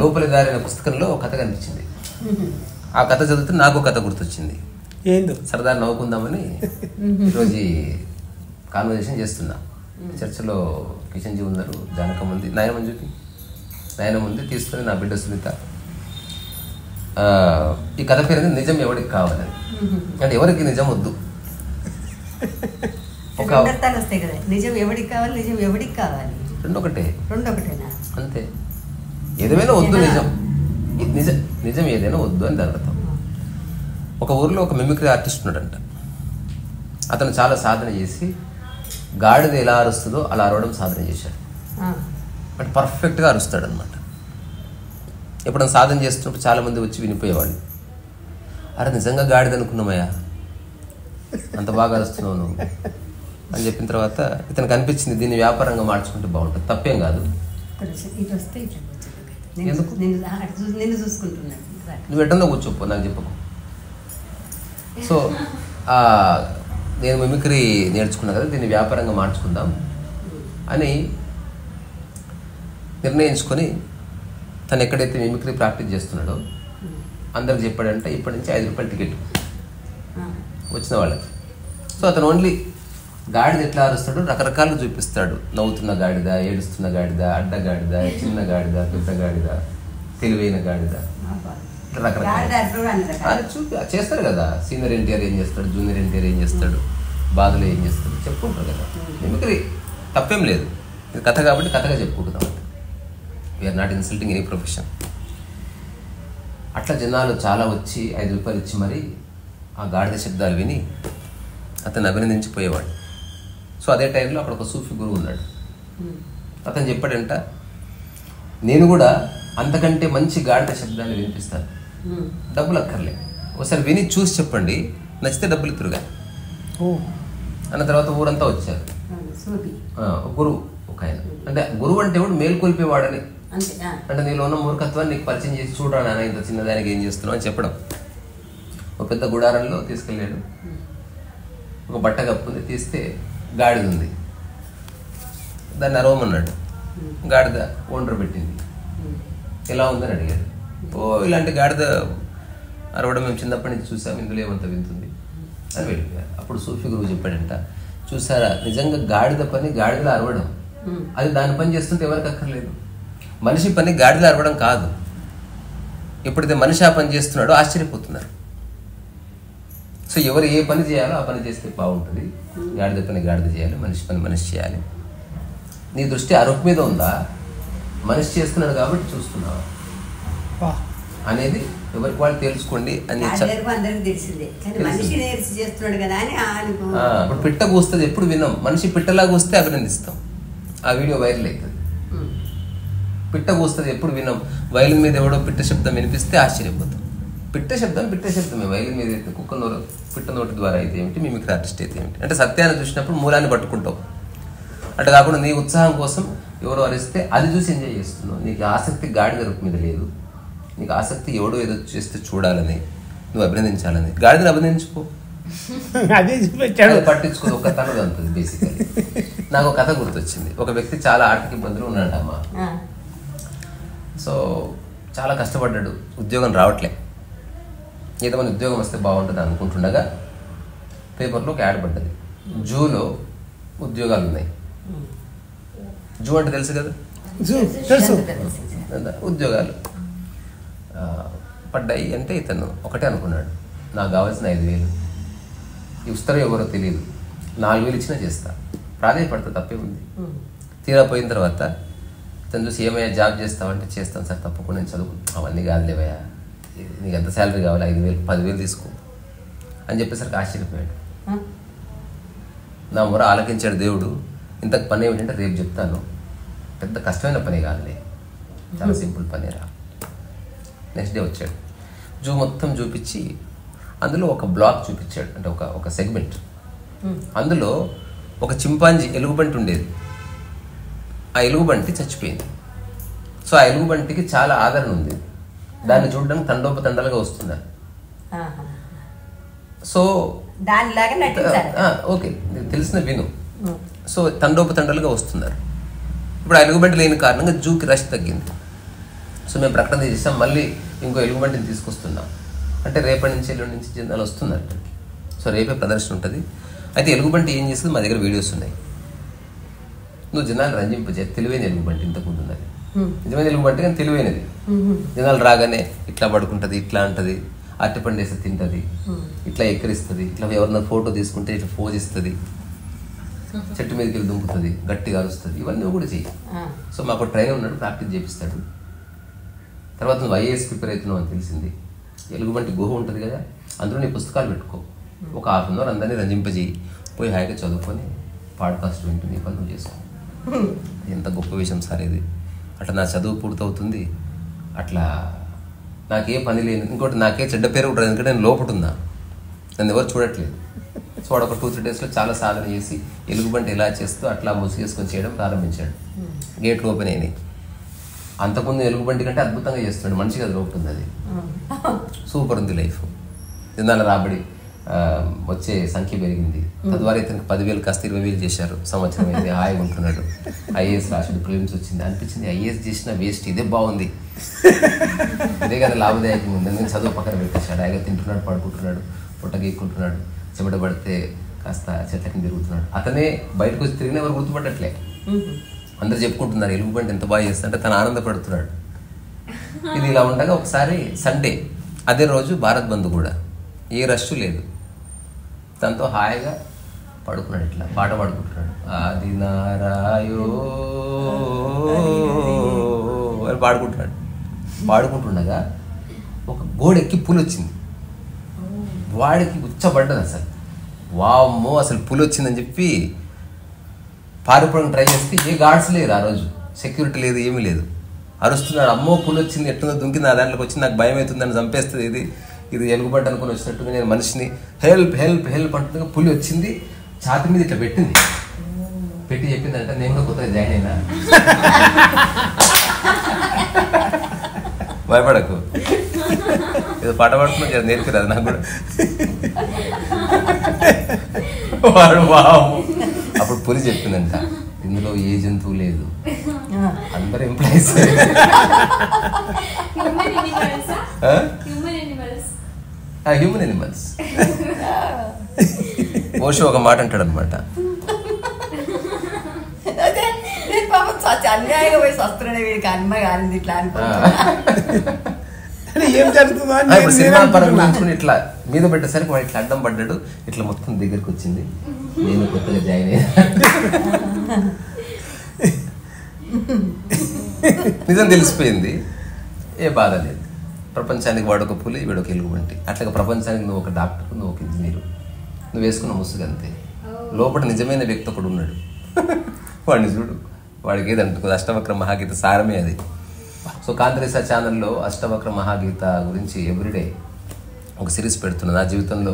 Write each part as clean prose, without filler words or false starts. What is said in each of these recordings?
లోపలి దారి అనే పుస్తకంలో ఒక కథ కనిపించింది. ఆ కథ చదివితే నాకు కథ గుర్తొచ్చింది. సరదా నవ్వుకుందామని ఈరోజు కాన్వర్జేషన్ చేస్తున్నా. చర్చలో కిషన్ జీ ఉన్నారు, జానకమ్మ ఉంది, నాయనమ్మ ఉంది, తీసుకుని నా బిడ్డ సునీత. ఈ కథ పేరు నిజం ఎవరికి కావాలని. అంటే ఎవరికి నిజం వద్దు, నిజం ఎవరికి కావాలి, నిజం ఎవరికి కావాలి, రెండొకటేనా అంతే. ఏదేమైనా వద్దు, నిజం ఏదైనా వద్దు అని దాని అర్థం. ఒక ఊర్లో ఒక మిమిక్రీ ఆర్టిస్ట్ ఉన్నాడంట. అతను చాలా సాధన చేసి గాడిద ఎలా అరుస్తుందో అలా అరవడం సాధన చేశాడు. అంటే పర్ఫెక్ట్గా అరుస్తాడు అనమాట. ఎప్పుడైనా సాధన చేస్తున్నప్పుడు చాలామంది వచ్చి వినిపోయేవాళ్ళు, అరే నిజంగా గాడిద అనుకున్నామయ్యా, అంత బాగా అరుస్తున్నావు నువ్వు అని చెప్పిన తర్వాత ఇతనికి అనిపించింది దీన్ని వ్యాపారంగా మార్చుకుంటే బాగుంటుంది, తప్పేం కాదు. నువ్వు ఎట్టందో కూర్చోపో, నాకు చెప్పకు. సో నేను మిమిక్రీ నేర్చుకున్నా కదా, దీన్ని వ్యాపారంగా మార్చుకుందాం అని నిర్ణయించుకొని తను ఎక్కడైతే మిమిక్రీ ప్రాక్టీస్ చేస్తున్నాడో అందరికి చెప్పాడంటే ఇప్పటి నుంచి 5 రూపాయలు టికెట్ వచ్చిన వాళ్ళకి. సో అతను ఓన్లీ గాడిద ఎట్లా అరుస్తాడో రకరకాలుగా చూపిస్తాడు. నవ్వుతున్న గాడిద, ఏడుస్తున్న గాడిద, అడ్డ గాడిద, చిన్న గాడిద, పెద్ద గాడిద, తెలివైన గాడిద, రకరకాల చేస్తారు కదా. సీనియర్ ఎన్టీఆర్ ఏం చేస్తాడు, జూనియర్ ఎన్టీఆర్ ఏం చేస్తాడు, బాధలు ఏం చేస్తాడు చెప్పుకుంటారు కదా. మిమిక్రీ తప్పేం లేదు, ఇది కథ కాబట్టి కథగా చెప్పుకుంటున్నాం. We are not insulting any profession. అట్లా జనాలు చాలా వచ్చి 5 రూపాయలు ఇచ్చి మరి ఆ గాడిద శబ్దాలు విని అతను అభినందించిపోయేవాడు. సో అదే టైంలో అక్కడ ఒక సూఫీ గురువు ఉన్నాడు. అతను చెప్పాడంట, నేను కూడా అంతకంటే మంచి గాడిద శబ్దాన్ని వినిపిస్తాను, డబ్బులు అక్కర్లే, ఒకసారి విని చూసి చెప్పండి, నచ్చితే డబ్బులు ఇతురుగా అన్న తర్వాత ఊరంతా వచ్చారు. గురువు ఒక ఆయన, అంటే గురువు అంటే కూడా మేల్కొల్పేవాడని, అంటే నీలో ఉన్న మూర్ఖత్వాన్ని నీకు పరిచయం చేసి చూడరా నాన్న ఇంత చిన్నదానికి ఏం చేస్తున్నావు అని చెప్పడం. ఒక పెద్ద గుడారంలో తీసుకెళ్ళాడు, ఒక బట్ట కప్పుంది, తీస్తే గాడిద ఉంది, దాన్ని అరవమన్నాడు. గాడిద ఓండ్ర పెట్టింది. ఎలా ఉందని అడిగాడు. ఇలాంటి గాడిద అరవడం మేము చిన్నప్పటి నుంచి చూసాం, ఇందులో ఏమంత వింటుంది అని వెళ్ళిపోయారు. అప్పుడు సూఫీ గురువు చెప్పాడంట, చూసారా నిజంగా గాడిద పని గాడిదలో అరవడం, అది దాని పని చేస్తుంటే ఎవరికి అక్కర్లేదు. మనిషి పని గాడిదలో అరవడం కాదు. ఎప్పుడైతే మనిషి ఆ పని చేస్తున్నాడో ఆశ్చర్యపోతున్నారు. సో ఎవరు ఏ పని చేయాలో ఆ పని చేస్తే బాగుంటుంది. గాడిద పని గాడిద చేయాలి, మనిషి పని మనిషి చేయాలి. నీ దృష్టి అరుపు మీద ఉందా, మనిషి చేస్తున్నాడు కాబట్టి చూస్తున్నావా అనేది ఎవరికి వాళ్ళు తెలుసుకోండి అని. ఇప్పుడు పిట్ట కూస్తుంది ఎప్పుడు విన్నాం, మనిషి పిట్టలా కూస్తే అభినందిస్తాం, ఆ వీడియో వైరల్ అవుతుంది. పిట్ట కూస్తుంది ఎప్పుడు విన్నాం, వైలిన్ మీద ఎవడో పిట్ట శబ్దం వినిపిస్తే ఆశ్చర్యపోతాం. పిట్ట శబ్దమే, వైలిన్ మీద అయితే కుక్క నోరు పిట్ట నోటి ద్వారా అయితే ఏమిటి, మిమిక్రీ ఆర్టిస్ట్ అయితే ఏమిటి. అంటే సత్యాన్ని చూసినప్పుడు మూలాన్ని పట్టుకుంటావు. అటు కాకుండా నీ ఉత్సాహం కోసం ఎవరో అరిస్తే అది చూసి ఎంజాయ్ చేస్తున్నావు. నీకు ఆసక్తి గాడిద రూపు మీద లేదు, నీకు ఆసక్తి ఎవడో ఏదో చేస్తే చూడాలని, నువ్వు అభినందించాలని. గాడిదని అభినందించుకో, పట్టించుకో, ఒక తనది అంటుంది బేసికలీ. నాకు ఒక కథ గుర్తొచ్చింది. ఒక వ్యక్తి చాలా ఆర్థిక ఇబ్బందులు ఉన్నాడమ్మా. సో చాలా కష్టపడ్డాడు, ఉద్యోగం రావట్లే. ఏదో మన ఉద్యోగం వస్తే బాగుంటుంది అనుకుంటుండగా పేపర్లో ఒక యాడ్ పడ్డది, జూలో ఉద్యోగాలు ఉన్నాయి. జూ అంటే తెలుసు కదా, ఉద్యోగాలు పడ్డాయి. అంటే ఇతను ఒకటే అనుకున్నాడు, నాకు కావాల్సిన 5,000 ఇస్తారో ఎవరో తెలియదు, 4,000 ఇచ్చినా చేస్తా, ప్రాధాన్యపడతా, తప్పే ఉంది. తీరా పోయిన తర్వాత తను చూసి ఏమయ్యా జాబ్ చేస్తావంటే చేస్తాను సార్ తప్పకుండా, నేను చదువు అవన్నీ కాదులేవయ్యా, నీకు ఎంత శాలరీ కావాలి, 5,000 10,000 తీసుకో అని చెప్పేసరికి ఆశ్చర్యపోయాడు. నా మొర ఆలకించాడు దేవుడు. ఇంతకు పని ఏమిటంటే రేపు చెప్తాను, పెద్ద కష్టమైన పని కాదులే, చాలా సింపుల్ పనేరా. నెక్స్ట్ డే వచ్చాడు, జూ మొత్తం చూపించి అందులో ఒక బ్లాక్ చూపించాడు, అంటే ఒక సెగ్మెంట్. అందులో ఒక చింపాంజీ ఎలుగుబంటి ఉండేది. ఆ ఎలుగుబంటి చచ్చిపోయింది. సో ఆ ఎలుగుబంటికి చాలా ఆదరణ ఉంది, దాన్ని చూడడానికి తండోపతండాలుగా వస్తున్నారు. సో దానిలాగా నటించాలి. ఓకే, తెలిసిన విను. సో తండోపతండాలుగా వస్తున్నారు. ఇప్పుడు ఆ ఎలుగుబంటి లేని కారణంగా జూకి రష్ తగ్గింది. సో మేము ప్రకటన చేసాం, మళ్ళీ ఇంకో ఎలుగుబంటిని తీసుకొస్తున్నాం. అంటే రేపటి నుంచి ఎల్లుండి నుంచి జనాలు వస్తున్నారు అక్కడికి. సో రేపే ప్రదర్శన ఉంటుంది. అయితే ఎలుగుబంటి ఏం చేస్తుంది, మా దగ్గర వీడియోస్ ఉన్నాయి. నువ్వు జనాలు రంజింపజే, తెలివైన ఎలుగుబంటి ఇంతకుముందు ఉన్నది, నిజమైన ఎలుగుబంటి కానీ తెలివైనది. జనాలు రాగానే ఇట్లా పడుకుంటుంది, ఇట్లా అంటది, అరటిపండు వేస్తే తింటుంది, ఇట్లా ఎక్కరిస్తుంది, ఇట్లా ఎవరన్నా ఫోటో తీసుకుంటే ఇట్లా పోజ్ ఇస్తుంది, చెట్టు మీదకి వెళ్ళి దుంపుతుంది, గట్టిగా అరుస్తుంది. ఇవన్నీ నువ్వు కూడా చెయ్యి. సో మాకు ట్రైనర్ ఉన్నాడు, ప్రాక్టీస్ చేపిస్తాడు. తర్వాత నువ్వు ఐఏఎస్ ప్రిపేర్ అవుతున్నావు అని తెలిసింది. ఎలుగుబంటి గుహ ఉంటుంది కదా, అందులో నీ పుస్తకాలు పెట్టుకో. ఒక ½ గంట అందరినీ రంజింపజేయి, పోయి హాయిగా చదువుకొని పాడ్కాస్ట్ వింటూ నీ పని నువ్వు చేసుకో. ఎంత గొప్ప విషయం సార్ ఇది. అట్లా నా చదువు పూర్తవుతుంది, అట్లా నాకే పని లేదు. ఇంకోటి నాకే చెడ్డ పేరు ఉంటుంది, ఎందుకంటే నేను లోపల ఉన్నా, నన్ను ఎవరు చూడట్లేదు. సో వాడు ఒక 2-3 డేస్లో చాలా సాధన చేసి ఎలుగుబంటి ఎలా చేస్తూ అట్లా ముసుగేసుకొని చేయడం ప్రారంభించాడు. గేట్లు ఓపెన్ అయినాయి. అంతకుముందు ఎలుగుబంటి కంటే అద్భుతంగా చేస్తున్నాడు. మనిషిగా అది లోపుతుంది. అది సూపర్ ఉంది లైఫ్. జనాల రాబడి వచ్చే సంఖ్య పెరిగింది. తద్వారా ఇతనికి 10,000 కాస్త 20,000 చేశారు. సంవత్సరం అయితే హాయిగా ఉంటున్నాడు. ఐఏఎస్ రాసాడు, ప్రిలిమ్స్ వచ్చింది. అనిపించింది ఐఏఎస్ చేసిన వేస్ట్, ఇదే బాగుంది, ఇదే కదా లాభదాయకంగా ఉంది. నేను చదువు పక్కన పెట్టేశాడు. హాయిగా తింటున్నాడు, పడుకుంటున్నాడు, పుట్ట గీక్కుంటున్నాడు, చెమట పడితే కాస్త చెట్లకి తిరుగుతున్నాడు. అతనే బయటకు వచ్చి తిరిగినా ఎవరు గుర్తుపట్టట్లే. అందరూ చెప్పుకుంటున్నారు ఎలుగుబంటి ఎంత బాగా చేస్తుంటే తను ఆనందపడుతున్నాడు. ఇది ఇలా ఉండగా ఒకసారి సండే, అదే రోజు భారత్ బంద్ కూడా, ఏ రష్ లేదు. దాంతో హాయిగా పడుకున్నాడు, ఇట్లా పాట పాడుకుంటున్నాడు. ఆది నారాయో అని పాడుకుంటున్నాడు. పాడుకుంటుండగా ఒక గోడెక్కి పులి వచ్చింది. వాడికి ఉచ్చబడ్డది అసలు. వామ్మో అసలు పులి వచ్చిందని చెప్పి పారిపోవడానికి ట్రై చేస్తే ఏ గార్డ్స్ లేరు ఆ రోజు, సెక్యూరిటీ లేదు, ఏమీ లేదు. అరుస్తున్నాడు, అమ్మో పులి వచ్చింది, ఎట్టుందో దుంకింది, నా దాంట్లోకి వచ్చి నాకు భయం అవుతుందని చంపేస్తుంది, ఇది ఎలుగుబంటి అనుకుని వచ్చినట్టుగా నేను మనిషిని హెల్ప్ హెల్ప్ హెల్ప్ అంటుండగా పులి వచ్చింది, ఛాతి మీద ఇట్లా పెట్టింది. పెట్టి చెప్పిందంటే నేను కూడా కొత్తగా జాయిన్ అయినా, భయపడకు, ఏదో పాట పాడుతున్నా నేర్పిరాదు నాకు కూడా. వాడు బాబు అప్పుడు పులి చెప్పిందంట, ఇందులో ఏ జంతువు లేదు, అందరు ఎంప్లాయీస్. Human animals. ఓషో ఒక మాట అంటాడు అనమాట, అన్యాయంగా పోయి వస్తున్నాడు వీడికి, అమ్మాయి కాలింది ఇట్లా ఇప్పుడు సినిమా పరంగా ఇట్లా మీద పెట్టేసరికి వాడు ఇట్లా అడ్డం పడ్డాడు, ఇట్లా మొత్తం దగ్గరికి వచ్చింది. నేను కొత్తగా జాయిన్ అయ్యా. నిజం తెలిసిపోయింది, ఏ బాధ లేదు. ప్రపంచానికి వాడొక పులి, వీడొక ఎలుగుబంటి. అట్లాగా ప్రపంచానికి నువ్వు ఒక డాక్టర్, నువ్వు ఒక ఇంజనీరు, నువ్వు వేసుకున్న ముసుగంతే. లోపల నిజమైన వ్యక్తి ఒకడు ఉన్నాడు, వాడిని చూడు, వాడికి ఏది అంటుకుంది. అష్టవక్ర మహాగీత సారమే అది. సో కాంతరేసా ఛానల్లో అష్టవక్ర మహాగీత గురించి ఎవ్రీడే ఒక సిరీస్ పెడుతున్నా. నా జీవితంలో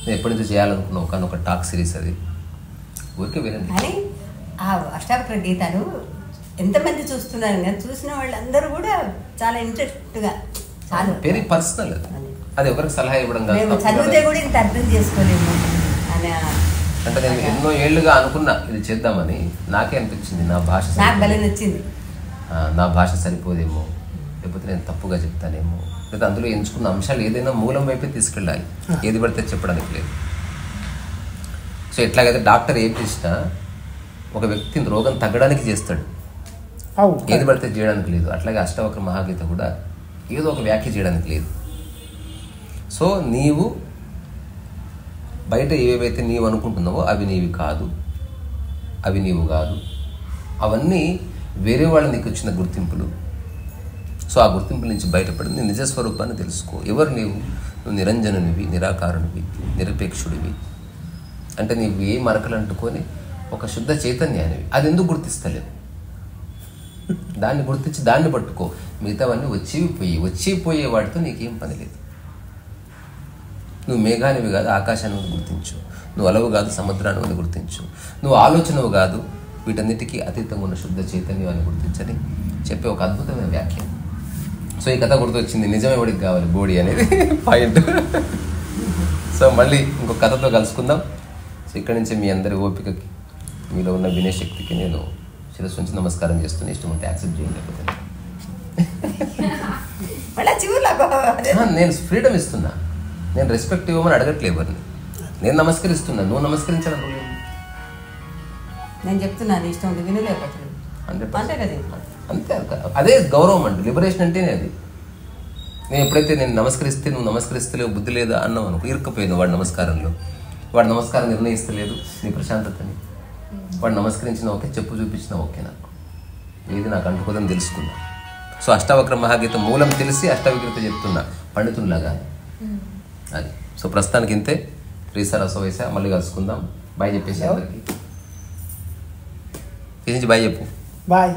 నేను ఎప్పటి నుంచో చేయాలనుకున్నా ఒక టాక్ సిరీస్, అది ఊరికే వినండి. కానీ ఆ అష్టావక్ర గీతాలు ఎంతమంది చూస్తున్నారు కానీ చూసిన వాళ్ళందరూ కూడా చాలా ఇంట్రెస్ట్గా, చాలా వెరీ పర్సనల్. అది ఒకరికి సలహా ఇవ్వడం కాదు, చదివితే కూడా ఇంత అర్థం చేసుకోలేము అని. అంటే నేను ఎన్నో ఏళ్ళుగా అనుకున్నా ఇది చేద్దామని. నాకే అనిపించింది నా భాష నచ్చింది, నా భాష సరిపోదేమో, లేకపోతే నేను తప్పుగా చెప్తానేమో, లేదా అందులో ఎంచుకున్న అంశాలు ఏదైనా మూలం వైపే తీసుకెళ్ళాలి, ఏది పడితే చెప్పడానికి లేదు. సో ఎట్లాగైతే డాక్టర్ ఏం చేసినా ఒక వ్యక్తిని రోగం తగ్గడానికి చేస్తాడు, ఏది పడితే చేయడానికి లేదు. అట్లాగే అష్టవక్ర మహాగీత కూడా ఏదో ఒక వ్యాఖ్య చేయడానికి లేదు. సో నీవు బయట ఏవేవైతే నీవు అనుకుంటున్నావో అవి నీవి కాదు, అవి నీవు కాదు, అవన్నీ వేరే వాళ్ళు నీకు వచ్చిన గుర్తింపులు. సో ఆ గుర్తింపుల నుంచి బయటపడి నీ నిజస్వరూపాన్ని తెలుసుకో. ఎవరు నీవు? నువ్వు నిరంజనునివి, నిరాకారునివి, నిరపేక్షుడివి. అంటే నీవు ఏ మరకలు అంటుకొని ఒక శుద్ధ చైతన్యానివి. అది ఎందుకు గుర్తిస్తలేవు? దాన్ని గుర్తించి దాన్ని పట్టుకో. మిగతావన్నీ వచ్చిపోయే వాటితో నీకేం పని లేదు. నువ్వు మేఘానివి కాదు, ఆకాశాన్ని గుర్తించు. నువ్వు అలవు కాదు, సముద్రాన్ని గుర్తించు. నువ్వు ఆలోచనవు కాదు, వీటన్నిటికీ అతీతంగా ఉన్న శుద్ధ చైతన్యం అని గుర్తించని చెప్పే ఒక అద్భుతమైన వ్యాఖ్య. సో ఈ కథ గుర్తొచ్చింది, నిజమే ఎవడికి కావాలి బోడీ అనేది పాయింట్. సో సో మళ్ళీ ఇంకో కథతో కలుసుకుందాం. సో ఇక్కడి నుంచి మీ అందరి ఓపికకి, మీలో ఉన్న వినే శక్తికి నేను శిరస్సు నుంచి నమస్కారం చేస్తున్నా. ఇష్టం ఉంటే యాక్సెప్ట్ చేయండి, లేకపోతే నేను ఫ్రీడమ్ ఇస్తున్నా. నేను రెస్పెక్ట్ ఇవ్వమని అడగట్లేదు ఎవరిని. నేను నమస్కరిస్తున్నా, నువ్వు నమస్కరించాలని రూల్ నేను చెప్తున్నాను. ఇష్టం ఉంటే వినలేకపోతే అంతే. అదే గౌరవం అండి. లిబరేషన్ అంటేనే అది. నేను ఎప్పుడైతే నేను నమస్కరిస్తే నువ్వు నమస్కరిస్తలేవు, బుద్ధి లేదా అన్నావు అనుకో, ఇరుక్కపోయింది వాడు నమస్కారంలో. వాడు నమస్కారం నిర్ణయిస్తలేదు నీ ప్రశాంతతని. వాడు నమస్కరించిన ఓకే, చెప్పు చూపించిన ఓకే, నాకు ఏది నాకు అంటుకోదని తెలుసుకున్నా. సో అష్టావక్ర మహాగీత మూలం తెలిసి అష్టావక్రత చెప్తున్నా పండితుల్లాగా అది. సో ప్రస్తుతానికి ఇంతే. రీసారస వయస మళ్ళీ కలుసుకుందాం. బాయ్ చెప్పేసి అందరికి. బాయ్ చెప్పు. బాయ్.